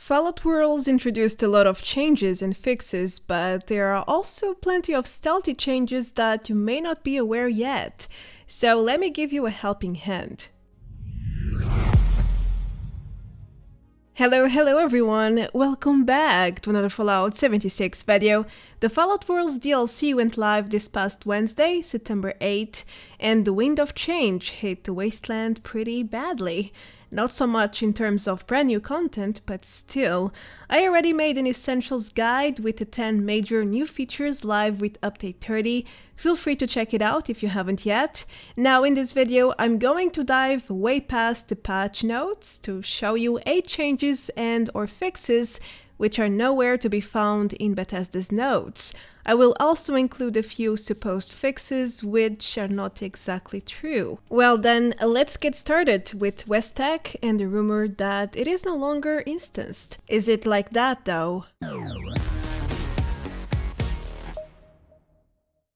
Fallout Worlds introduced a lot of changes and fixes, but there are also plenty of stealthy changes that you may not be aware yet. So let me give you a helping hand. Hello everyone! Welcome back to another Fallout 76 video. The Fallout Worlds DLC went live this past Wednesday, September 8th, and the wind of change hit the wasteland pretty badly. Not so much in terms of brand new content, but still. I already made an essentials guide with the 10 major new features live with update 30. Feel free to check it out if you haven't yet. Now in this video, I'm going to dive way past the patch notes to show you 8 changes and or fixes which are nowhere to be found in Bethesda's notes. I will also include a few supposed fixes which are not exactly true. Well then, let's get started with West Tek and the rumor that it is no longer instanced. Is it like that though?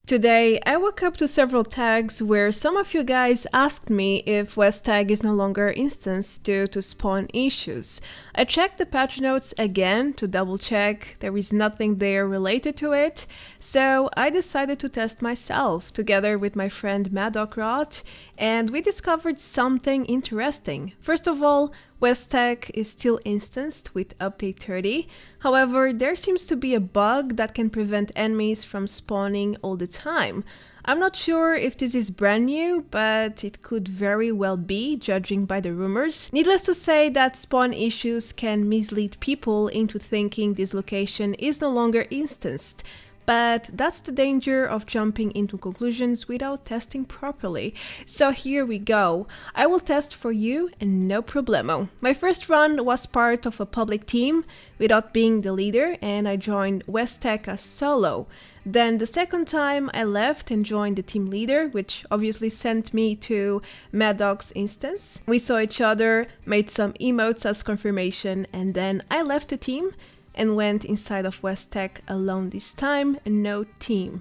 Today, I woke up to several tags where some of you guys asked me if West Tek is no longer instanced due to spawn issues. I checked the patch notes again to double check, there is nothing there related to it, so I decided to test myself together with my friend Madocrot, and we discovered something interesting. First of all, West Tek is still instanced with update 30, however there seems to be a bug that can prevent enemies from spawning all the time. I'm not sure if this is brand new, but it could very well be, judging by the rumors. Needless to say that spawn issues can mislead people into thinking this location is no longer instanced. But that's the danger of jumping into conclusions without testing properly. So here we go. I will test for you and no problemo. My first run was part of a public team without being the leader, and I joined West Tek as solo. Then the second time I left and joined the team leader, which obviously sent me to Madoc's instance. We saw each other, made some emotes as confirmation, and then I left the team and went inside of West Tek alone this time, no team.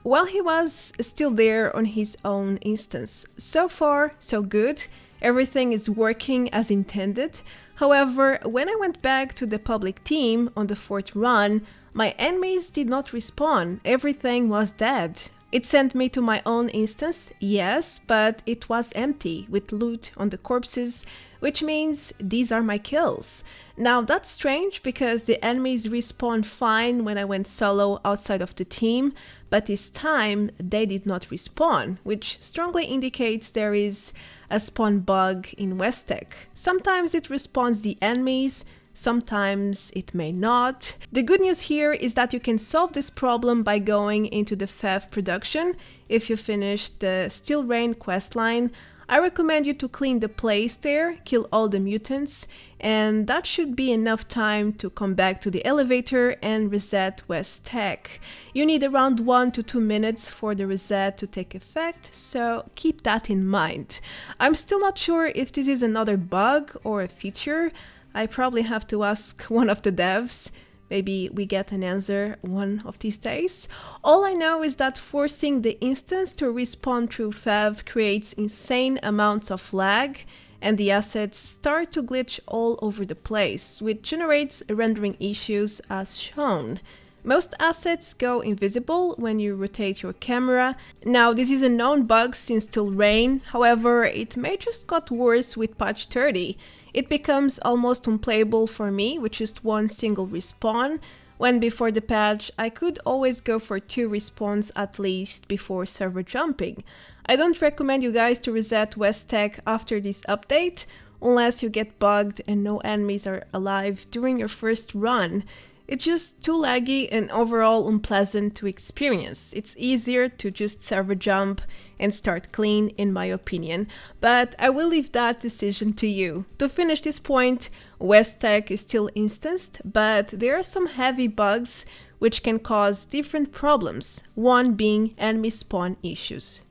While he was still there on his own instance. So far, so good. Everything is working as intended. However, when I went back to the public team on the 4th run, my enemies did not respawn. Everything was dead. It sent me to my own instance, yes, but it was empty, with loot on the corpses, which means these are my kills. Now that's strange because the enemies respawned fine when I went solo outside of the team, but this time they did not respawn, which strongly indicates there is a spawn bug in West Tek. Sometimes it respawns the enemies, sometimes it may not. The good news here is that you can solve this problem by going into the FEV production. If you finish the Still Rain questline, I recommend you to clean the place there, kill all the mutants, and that should be enough time to come back to the elevator and reset West Tek. You need around 1 to 2 minutes for the reset to take effect, so keep that in mind. I'm still not sure if this is another bug or a feature. I probably have to ask one of the devs. Maybe we get an answer one of these days. All I know is that forcing the instance to respawn through FEV creates insane amounts of lag, and the assets start to glitch all over the place, which generates rendering issues as shown. Most assets go invisible when you rotate your camera. Now this is a known bug since Still Rain, however it may just got worse with patch 30. It becomes almost unplayable for me with just one single respawn, when before the patch I could always go for 2 respawns at least before server jumping. I don't recommend you guys to reset West Tek after this update, unless you get bugged and no enemies are alive during your first run. It's just too laggy and overall unpleasant to experience. It's easier to just server jump and start clean in my opinion, but I will leave that decision to you. To finish this point, West Tek is still instanced, but there are some heavy bugs which can cause different problems, one being enemy spawn issues.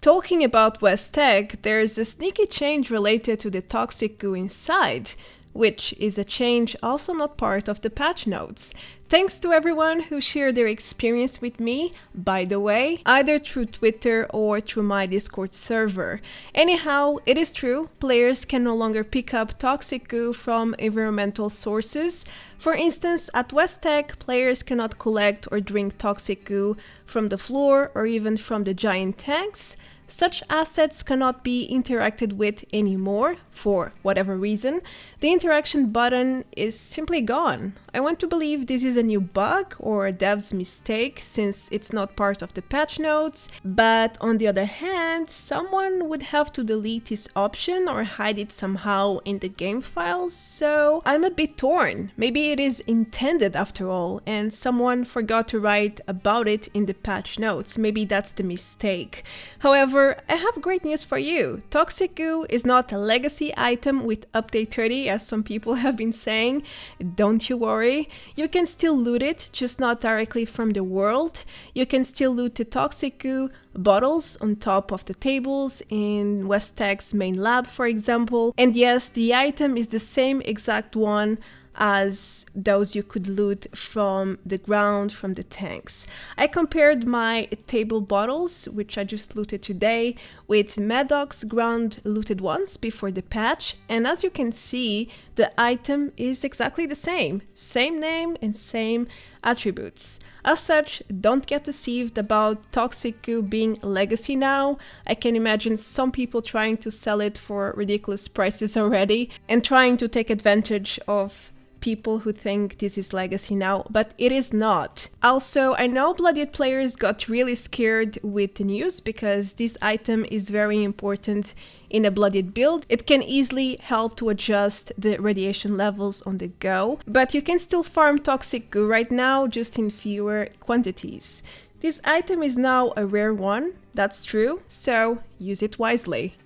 Talking about West Tek, there's a sneaky change related to the toxic goo inside, which is a change also not part of the patch notes. Thanks to everyone who shared their experience with me, by the way, either through Twitter or through my Discord server. Anyhow, it is true, players can no longer pick up toxic goo from environmental sources. For instance, at West Tek, players cannot collect or drink toxic goo from the floor or even from the giant tanks. Such assets cannot be interacted with anymore, for whatever reason. The interaction button is simply gone. I want to believe this is a new bug or a dev's mistake, since it's not part of the patch notes, but on the other hand, someone would have to delete this option or hide it somehow in the game files, so I'm a bit torn. Maybe it is intended after all, and someone forgot to write about it in the patch notes. Maybe that's the mistake. However, I have great news for you. Toxic goo is not a legacy item with update 30, as some people have been saying. Don't you worry. You can still loot it, just not directly from the world. You can still loot the toxic goo bottles on top of the tables in West Tek's main lab, for example. And yes, the item is the same exact one as those you could loot from the ground, from the tanks. I compared my table bottles, which I just looted today, with Madoc's ground looted ones before the patch, and as you can see, the item is exactly the same. Same name and same attributes. As such, don't get deceived about toxic goo being legacy now. I can imagine some people trying to sell it for ridiculous prices already and trying to take advantage of people who think this is legacy now, but it is not. Also, I know Bloodied players got really scared with the news because this item is very important in a Bloodied build. It can easily help to adjust the radiation levels on the go, but you can still farm toxic goo right now, just in fewer quantities. This item is now a rare one, that's true, so use it wisely.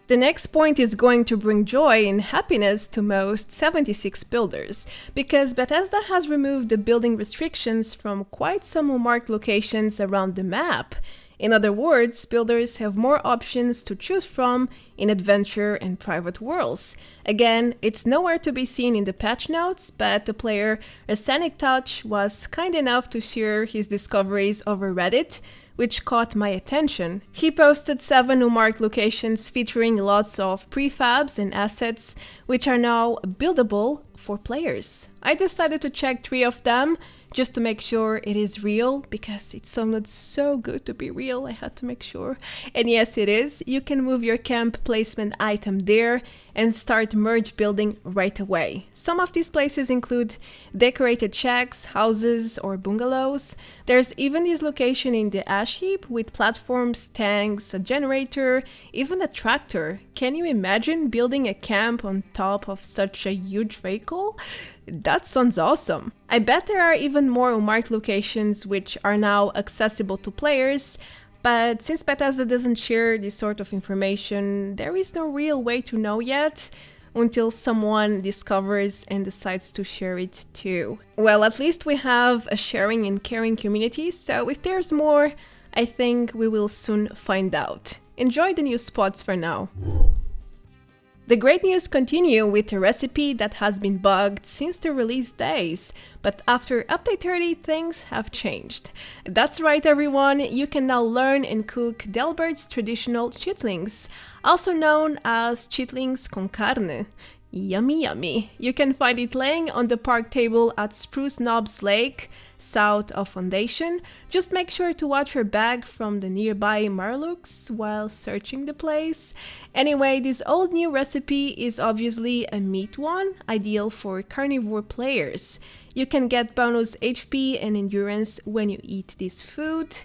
The next point is going to bring joy and happiness to most 76 builders, because Bethesda has removed the building restrictions from quite some unmarked locations around the map. In other words, builders have more options to choose from in adventure and private worlds. Again, it's nowhere to be seen in the patch notes, but the player Arsenic Touch was kind enough to share his discoveries over Reddit, which caught my attention. He posted 7 unmarked locations featuring lots of prefabs and assets, which are now buildable for players. I decided to check 3 of them, just to make sure it is real, because it sounded so good to be real, I had to make sure. And yes, it is. You can move your camp placement item there and start merge building right away. Some of these places include decorated shacks, houses, or bungalows. There's even this location in the ash heap with platforms, tanks, a generator, even a tractor. Can you imagine building a camp on top of such a huge vehicle? That sounds awesome. I bet there are even more unmarked locations which are now accessible to players, but since Bethesda doesn't share this sort of information, there is no real way to know yet until someone discovers and decides to share it too. Well, at least we have a sharing and caring community, so if there's more, I think we will soon find out. Enjoy the new spots for now. The great news continue with a recipe that has been bugged since the release days, but after update 30 things have changed. That's right everyone, you can now learn and cook Delbert's traditional chitlins, also known as chitlins con carne. Yummy yummy. You can find it laying on the park table at Spruce Knobs Lake, south of Foundation. Just make sure to watch your bag from the nearby Marlooks while searching the place. Anyway, this old new recipe is obviously a meat one, ideal for carnivore players. You can get bonus HP and endurance when you eat this food.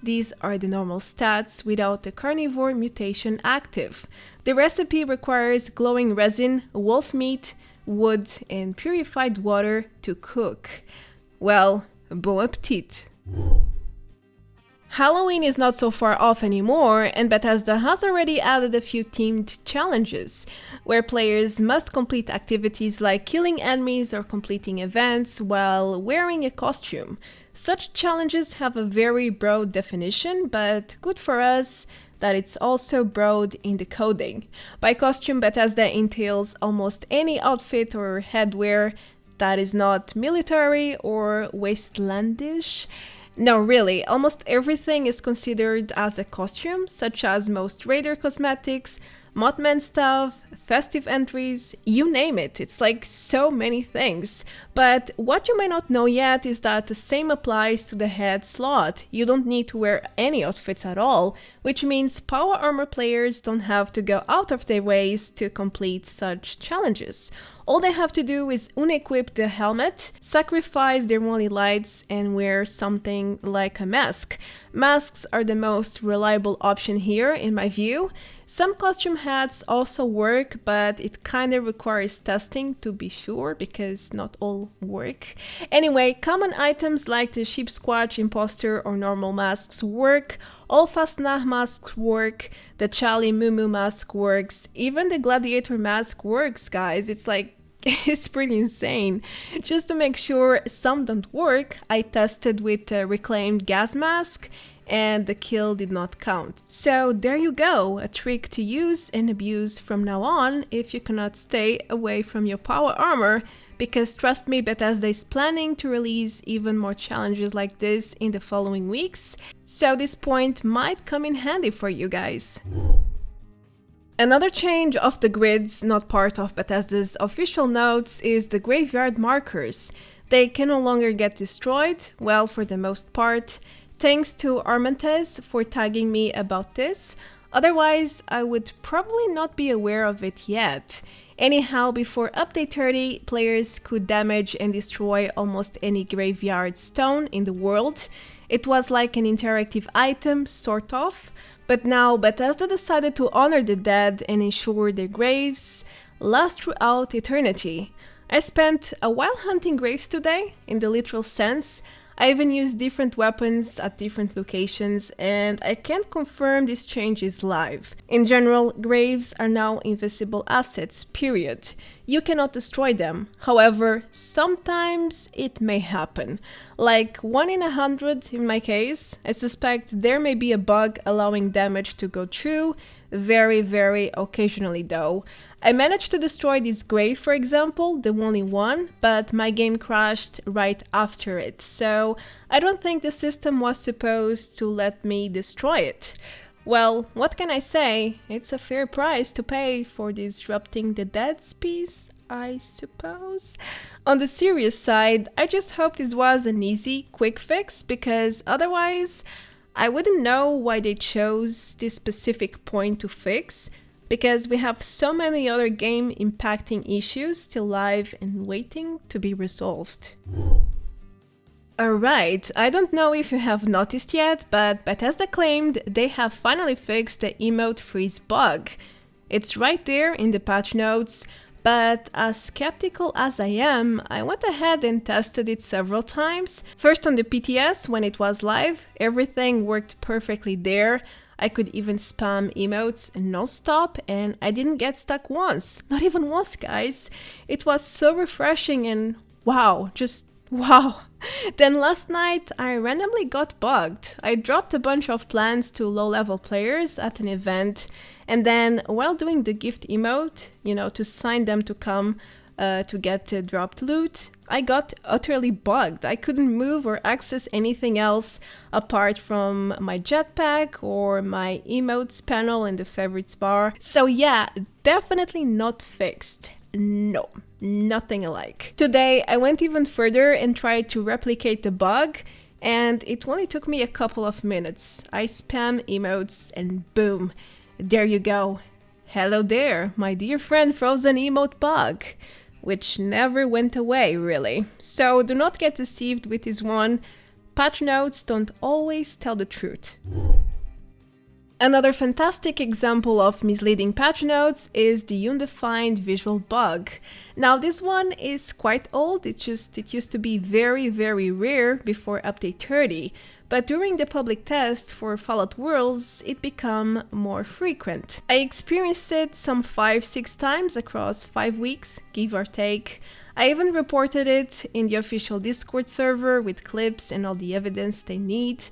These are the normal stats without the carnivore mutation active. The recipe requires glowing resin, wolf meat, wood, and purified water to cook. Well, bon appetit! Halloween is not so far off anymore, and Bethesda has already added a few themed challenges, where players must complete activities like killing enemies or completing events while wearing a costume. Such challenges have a very broad definition, but good for us that it's also broad in the coding. By costume, Bethesda entails almost any outfit or headwear that is not military or wastelandish. No, really, almost everything is considered as a costume, such as most Raider cosmetics, Mothman stuff, festive entries, you name it. It's like so many things. But what you may not know yet is that the same applies to the head slot. You don't need to wear any outfits at all, which means power armor players don't have to go out of their ways to complete such challenges. All they have to do is unequip the helmet, sacrifice their molly lights, and wear something like a mask. Masks are the most reliable option here, in my view. Some costume hats also work, but it kinda requires testing to be sure, because not all work. Anyway, common items like the sheep squatch, imposter, or normal masks work. All Fastnah masks work. The Charlie Mumu mask works. Even the gladiator mask works, guys. It's like, it's pretty insane. Just to make sure some don't work, I tested with a reclaimed gas mask, and the kill did not count. So there you go, a trick to use and abuse from now on if you cannot stay away from your power armor, because trust me, Bethesda is planning to release even more challenges like this in the following weeks, so this point might come in handy for you guys. Another change of the grids, not part of Bethesda's official notes, is the graveyard markers. They can no longer get destroyed, well, for the most part. Thanks to Armantes for tagging me about this, otherwise I would probably not be aware of it yet. Anyhow, before update 30, players could damage and destroy almost any graveyard stone in the world. It was like an interactive item, sort of, but now Bethesda decided to honor the dead and ensure their graves last throughout eternity. I spent a while hunting graves today, in the literal sense. I even used different weapons at different locations, and I can't confirm this change is live. In general, graves are now invisible assets, period. You cannot destroy them. However, sometimes it may happen. Like 1 in 100 in my case. I suspect there may be a bug allowing damage to go through, very occasionally though. I managed to destroy this grave, for example, the only one, but my game crashed right after it, so I don't think the system was supposed to let me destroy it. Well, what can I say? It's a fair price to pay for disrupting the dead's peace, I suppose. On the serious side, I just hope this was an easy, quick fix, because otherwise I wouldn't know why they chose this specific point to fix, because we have so many other game impacting issues still live and waiting to be resolved. Alright, I don't know if you have noticed yet, but Bethesda claimed they have finally fixed the emote freeze bug. It's right there in the patch notes, but as skeptical as I am, I went ahead and tested it several times. First on the PTS when it was live, everything worked perfectly there. I could even spam emotes non-stop and I didn't get stuck once. Not even once, guys. It was so refreshing and wow, just wow. Then last night I randomly got bugged. I dropped a bunch of plants to low-level players at an event, and then while doing the gift emote, to sign them to come to get dropped loot, I got utterly bugged. I couldn't move or access anything else apart from my jetpack or my emotes panel in the favorites bar. So yeah, definitely not fixed. No, nothing alike. Today I went even further and tried to replicate the bug, and it only took me a couple of minutes. I spam emotes and boom, there you go. Hello there, my dear friend frozen emote bug. Which never went away, really. So do not get deceived with this one. Patch notes don't always tell the truth. Another fantastic example of misleading patch notes is the Undefined visual bug. Now this one is quite old, it used to be very rare before update 30. But during the public test for Fallout Worlds, it became more frequent. I experienced it some 5-6 times across 5 weeks, give or take. I even reported it in the official Discord server with clips and all the evidence they need.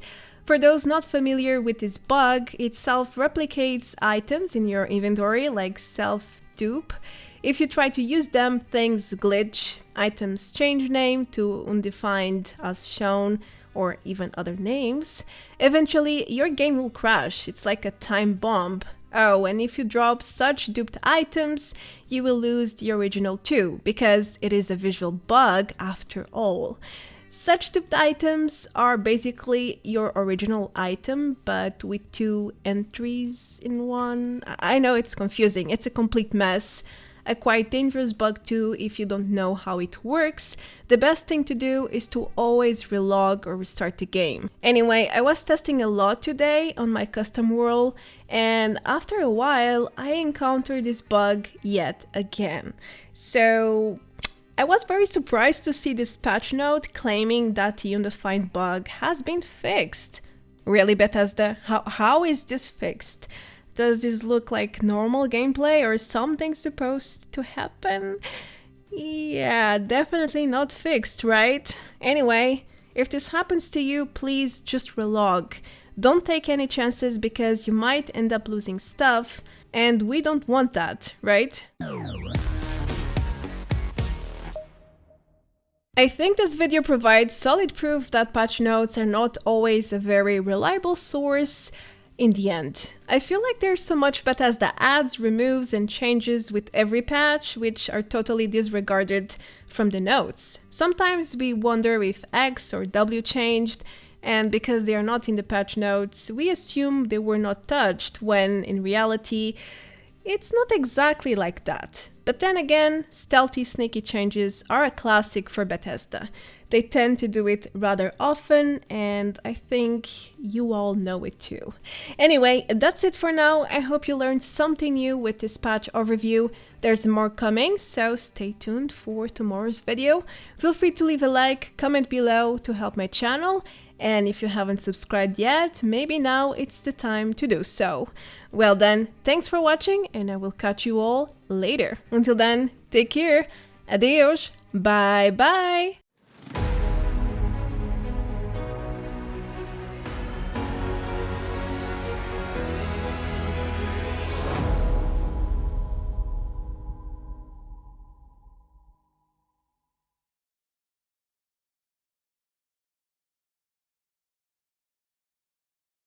For those not familiar with this bug, it self-replicates items in your inventory like self-dupe. If you try to use them, things glitch, items change name to Undefined as shown, or even other names. Eventually, your game will crash. It's like a time bomb. Oh, and if you drop such duped items, you will lose the original too, because it is a visual bug after all. Such duped items are basically your original item, but with 2 entries in one. I know it's confusing, it's a complete mess. A quite dangerous bug too if you don't know how it works. The best thing to do is to always relog or restart the game. Anyway, I was testing a lot today on my custom world, and after a while I encountered this bug yet again. So I was very surprised to see this patch note claiming that the Undefined bug has been fixed. Really, Bethesda? How is this fixed? Does this look like normal gameplay or something supposed to happen? Yeah, definitely not fixed, right? Anyway, if this happens to you, please just relog. Don't take any chances because you might end up losing stuff, and we don't want that, right? I think this video provides solid proof that patch notes are not always a very reliable source in the end. I feel like there's so much Bethesda adds, removes, and changes with every patch, which are totally disregarded from the notes. Sometimes we wonder if X or W changed, and because they are not in the patch notes, we assume they were not touched, when in reality, it's not exactly like that. But then again, stealthy, sneaky changes are a classic for Bethesda. They tend to do it rather often, and I think you all know it too. Anyway, that's it for now. I hope you learned something new with this patch overview. There's more coming, so stay tuned for tomorrow's video. Feel free to leave a like, comment below to help my channel, and if you haven't subscribed yet, maybe now it's the time to do so. Well then, thanks for watching, and I will catch you all later. Until then, take care, adios, bye bye!